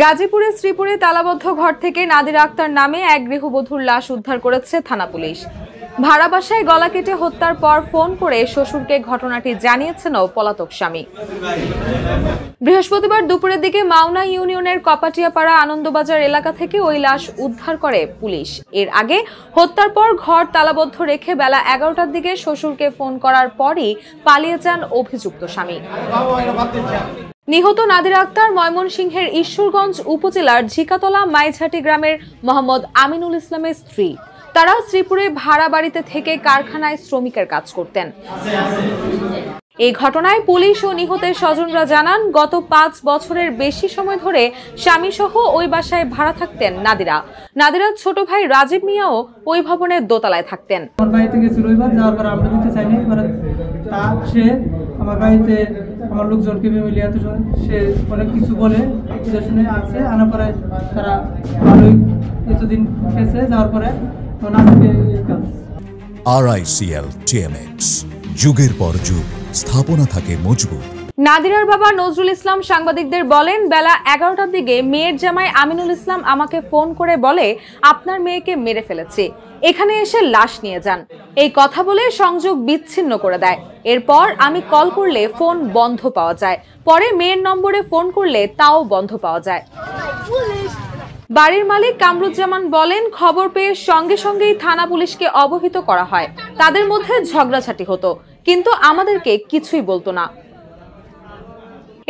গাজীপুরের শ্রীপুরে তালাবদ্ধ ঘর থেকে নাদিরা আক্তার নামে এক গৃহবধূর লাশ উদ্ধার করেছে থানা পুলিশ। ভাড়া বাসায় গলা কেটে হত্যার পর ফোন করে শ্বশুরকে ঘটনাটি জানিয়েছেন পলাতক স্বামী। বৃহস্পতিবার দুপুরের দিকে মাওনা ইউনিয়নের কপাটিয়াপাড়া আনন্দবাজার এলাকা থেকে ওই লাশ উদ্ধার করে পুলিশ। এর আগে হত্যার পর ঘর তালাবদ্ধ রেখে বেলা 11টার দিকে শ্বশুরকে ফোন করার পরই পালিয়ে যান অভিযুক্ত স্বামী। নিহত নাদিরা আক্তার ময়মনসিংহের ঈশ্বরগঞ্জ উপজেলার ঝিকাতলা মাইঝাটি গ্রামের মোহাম্মদ আমিনুল ইসলামের স্ত্রী। তারা শ্রীপুরে ভাড়া বাড়িতে থেকে কারখানায় শ্রমিকের কাজ করতেন। এই ঘটনায় পুলিশ ও নিহতের স্বজনরা জানান, গত 5 বছরের বেশি সময় ধরে স্বামী সহ ওই বাসায় ভাড়া থাকতেন নাদিরা। নাদিরার ছোট ভাই রাজীব মিয়াও ওই ভবনের দোতলায় থাকতেন। আমার বাড়িতে আমার লোকজনকে মিলিয়ে সে অনেক কিছু বলে শুনে আসছে, আনার পরে তারা ভালোই এতদিন খেয়েছে, যাওয়ার পরে RICL TMX, যুগের পর যুগ স্থাপনা থাকে মজবুত। নাদিরার বাবা নজরুল ইসলাম সাংবাদিকদের বলেন, বেলা 11টার দিকে মেয়ের জামাই আমিনুল ইসলাম আমাকে ফোন করে বলে, আপনার মেয়েকে মেরে ফেলেছে, এখানে এসে লাশ নিয়ে যান। এই কথা বলে সংযোগ বিচ্ছিন্ন করে দেয়। এরপর আমি কল করলে ফোন বন্ধ পাওয়া যায়, পরে মেয়ের নম্বরে ফোন করলে তাও বন্ধ পাওয়া যায়। বাড়ির মালিক কামরুজ্জামান বলেন, খবর পেয়ে সঙ্গে সঙ্গেই থানা পুলিশকে অবহিত করা হয়। তাদের মধ্যে ঝগড়াঝাটি হতো, কিন্তু আমাদেরকে কিছুই বলতো না।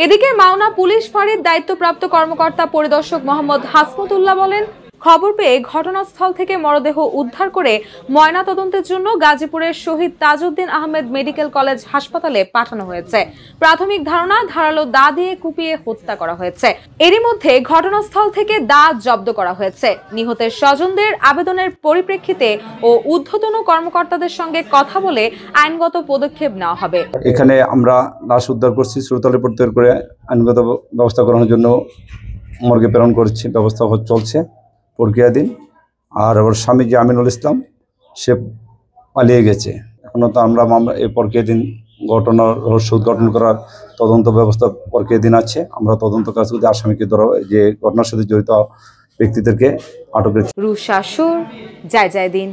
এদিকে মাওনা পুলিশ ফাঁড়ির দায়িত্বপ্রাপ্ত কর্মকর্তা পরিদর্শক মোহাম্মদ হাসমতুল্লাহ বলেন, খবর পেয়ে ঘটনাস্থল থেকে মরদেহ উদ্ধার করে ময়নাতদন্তের জন্য গাজীপুরের শহীদ তাজউদ্দিন আহমেদ মেডিকেল কলেজ হাসপাতালে পাঠানো হয়েছে। প্রাথমিক ধারণা, ধারালো দা দিয়ে কুপিয়ে হত্যা করা হয়েছে। এরই মধ্যে ঘটনাস্থল থেকে দা জব্দ করা হয়েছে। নিহতের স্বজনদের আবেদনের পরিপ্রেক্ষিতে ও ঊর্ধ্বতন কর্মকর্তাদের সঙ্গে কথা বলে আইনগত পদক্ষেপ নেওয়া হবে। এখানে আমরা লাশ উদ্ধার করছি, শ্রোতালে প্রত্যাহার করে আইনগত ব্যবস্থা করানোর জন্য মর্গে প্রেরণ করছি, ব্যবস্থা চলছে প্রক্রিয়াধীন। আর ওর স্বামী যে আমিনুল ইসলাম, সে পালিয়ে গেছে। এখনও তো আমরা এই প্রক্রিয়াধীন ঘটনার রহস্য উদ্ঘাটন করার তদন্ত ব্যবস্থা প্রক্রিয়াধীন আছে। আমরা তদন্ত কাজ করতে আসামিকে ধরা, যে ঘটনার সাথে জড়িত ব্যক্তিদেরকে আটকের। রুশাসুর, জয় জয় দিন।